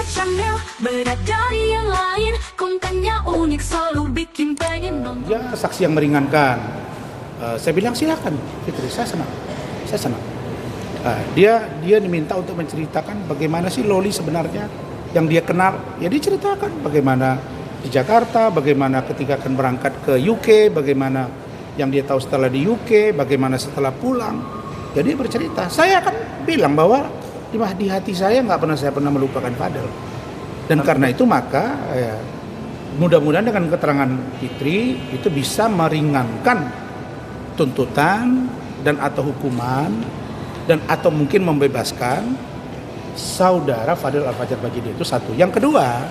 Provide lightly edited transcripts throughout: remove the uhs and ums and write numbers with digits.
Channel, beda dari yang lain, kontennya unik selalu bikin pengen nonton. Dia saksi yang meringankan. Saya bilang silakan, Fitri, saya senang. Dia diminta untuk menceritakan bagaimana sih Loli sebenarnya yang dia kenal. Ya dia ceritakan bagaimana di Jakarta, bagaimana ketika akan berangkat ke UK, bagaimana yang dia tahu setelah di UK, bagaimana setelah pulang. Jadi bercerita. Saya akan bilang bahwa di hati saya saya pernah melupakan Fadel. Dan karena itu maka ya, mudah-mudahan dengan keterangan Fitri itu bisa meringankan tuntutan dan atau hukuman dan atau mungkin membebaskan saudara Fadel Al-Fajar Bajidi. Itu satu. Yang kedua,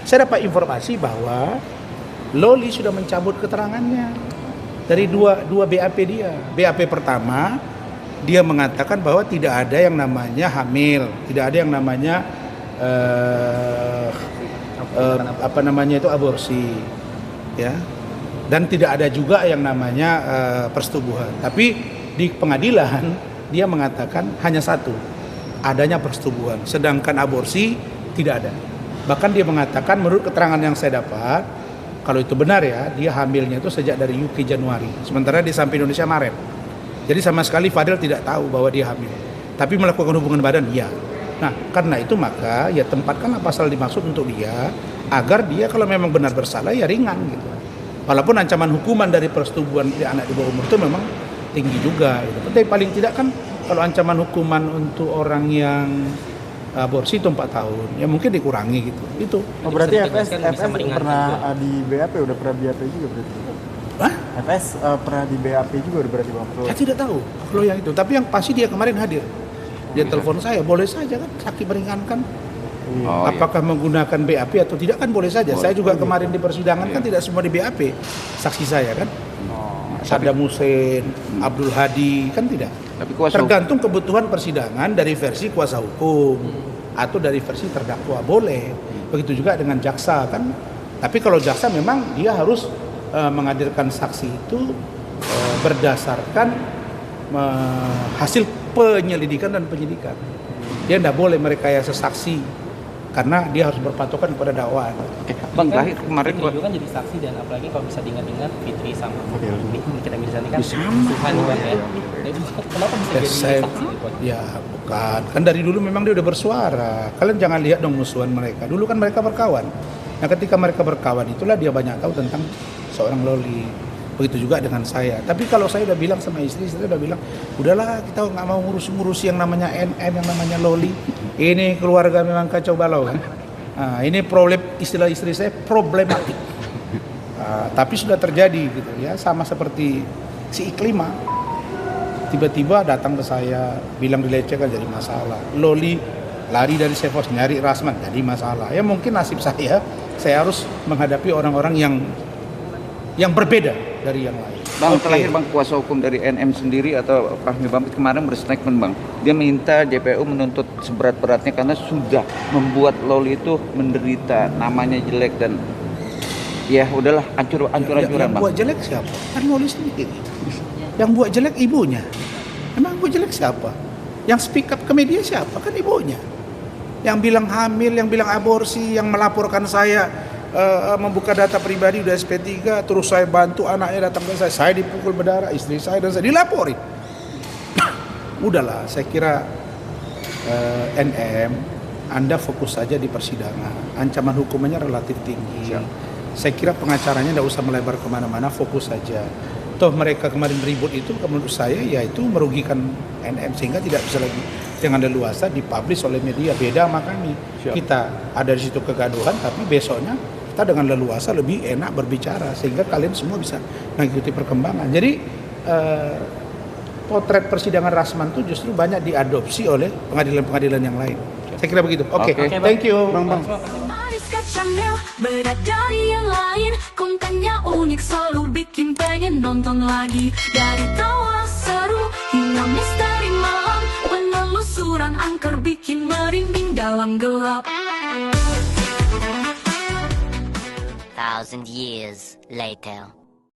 saya dapat informasi bahwa Loli sudah mencabut keterangannya dari dua BAP dia. BAP pertama, dia mengatakan bahwa tidak ada yang namanya hamil, tidak ada yang namanya aborsi, ya, dan tidak ada juga yang namanya persetubuhan. Tapi di pengadilan dia mengatakan hanya satu, adanya persetubuhan, sedangkan aborsi tidak ada. Bahkan dia mengatakan menurut keterangan yang saya dapat, kalau itu benar ya, dia hamilnya itu sejak dari UK Januari, sementara dia sampai Indonesia Maret. Jadi sama sekali Fadel tidak tahu bahwa dia hamil. Tapi melakukan hubungan badan, iya. Nah, karena itu maka ya tempatkanlah pasal dimaksud untuk dia, agar dia kalau memang benar bersalah ya ringan gitu. Walaupun ancaman hukuman dari persetubuhan di anak di bawah umur itu memang tinggi juga gitu. Tapi paling tidak kan kalau ancaman hukuman untuk orang yang aborsi itu 4 tahun, ya mungkin dikurangi gitu. Itu. Oh, berarti FS pernah di BAP, udah pernah BAP juga berarti? Hah? FS pernah di BAP juga berarti Bang? Saya tidak tahu kalau yang itu, tapi yang pasti dia kemarin hadir. Dia telepon saya, boleh saja kan saksi meringankan. Apakah menggunakan BAP atau tidak kan boleh saja. Saya juga kemarin di persidangan kan tidak semua di BAP saksi saya kan. Saddam Hussein, Abdul Hadi kan tidak. Tapi tergantung kebutuhan persidangan dari versi kuasa hukum atau dari versi terdakwa boleh. Begitu juga dengan jaksa kan. Tapi kalau jaksa memang dia harus menghadirkan saksi itu berdasarkan hasil penyelidikan dan penyidikan. Dia tidak boleh merekayasa saksi karena dia harus berpatokan kepada dakwaan. Bang, terakhir kemarin Fitri juga jadi saksi, dan apalagi kalau bisa diingat-ingat Fitri sama kita misalnya kan sama. Tuhan Bang ya. Kenapa bisa jadi saksi gitu? Ya bukan, kan dari dulu memang dia udah bersuara. Kalian jangan lihat dong musuhan mereka. Dulu kan mereka berkawan. Nah ketika mereka berkawan itulah dia banyak tahu tentang seorang Loli. Begitu juga dengan saya. Tapi kalau saya udah bilang sama istri, saya udah bilang, udahlah kita nggak mau ngurus yang namanya NM, yang namanya Loli. Ini keluarga memang kacau balau kan. Nah, ini problem, istilah istri saya problematik. Tapi sudah terjadi gitu ya, sama seperti si Iklima. Tiba-tiba datang ke saya, bilang dilecehkan jadi masalah. Loli lari dari Sevos nyari Rasman jadi masalah. Ya mungkin nasib saya harus menghadapi orang-orang yang berbeda dari yang lain. Bang, terakhir Bang, kuasa hukum dari NM sendiri atau Fahmi Bambit kemarin berstatement Bang, dia minta JPU menuntut seberat-beratnya karena sudah membuat Loli itu menderita, namanya jelek, dan ya udahlah hancur-hancuran Bang. Yang buat jelek siapa? Kan Loli sendiri. Yang buat jelek ibunya. Emang buat jelek siapa? Yang speak up ke media siapa? Kan ibunya. Yang bilang hamil, yang bilang aborsi, yang melaporkan saya membuka data pribadi udah SP3, terus saya bantu anaknya datang ke saya dipukul berdarah, istri saya dan saya dilaporin. Udahlah, saya kira NM, Anda fokus saja di persidangan. Ancaman hukumannya relatif tinggi. Saya kira pengacaranya tidak usah melebar kemana-mana, fokus saja. Toh mereka kemarin ribut itu menurut saya yaitu merugikan NM sehingga tidak bisa lagi dengan leluasa dipublish oleh media. Beda sama kami. Kita ada di situ kegaduhan, tapi besoknya kita dengan leluasa lebih enak berbicara sehingga kalian semua bisa mengikuti perkembangan. Jadi potret persidangan Rasman itu justru banyak diadopsi oleh pengadilan-pengadilan yang lain. Saya kira begitu. Oke. Thank you. Bang. Channel, beda dari yang lain, kontennya unik selalu bikin pengen nonton lagi. Dari tawa seru hingga misteri malam, penelusuran angker bikin merinding dalam gelap. 1,000 years later.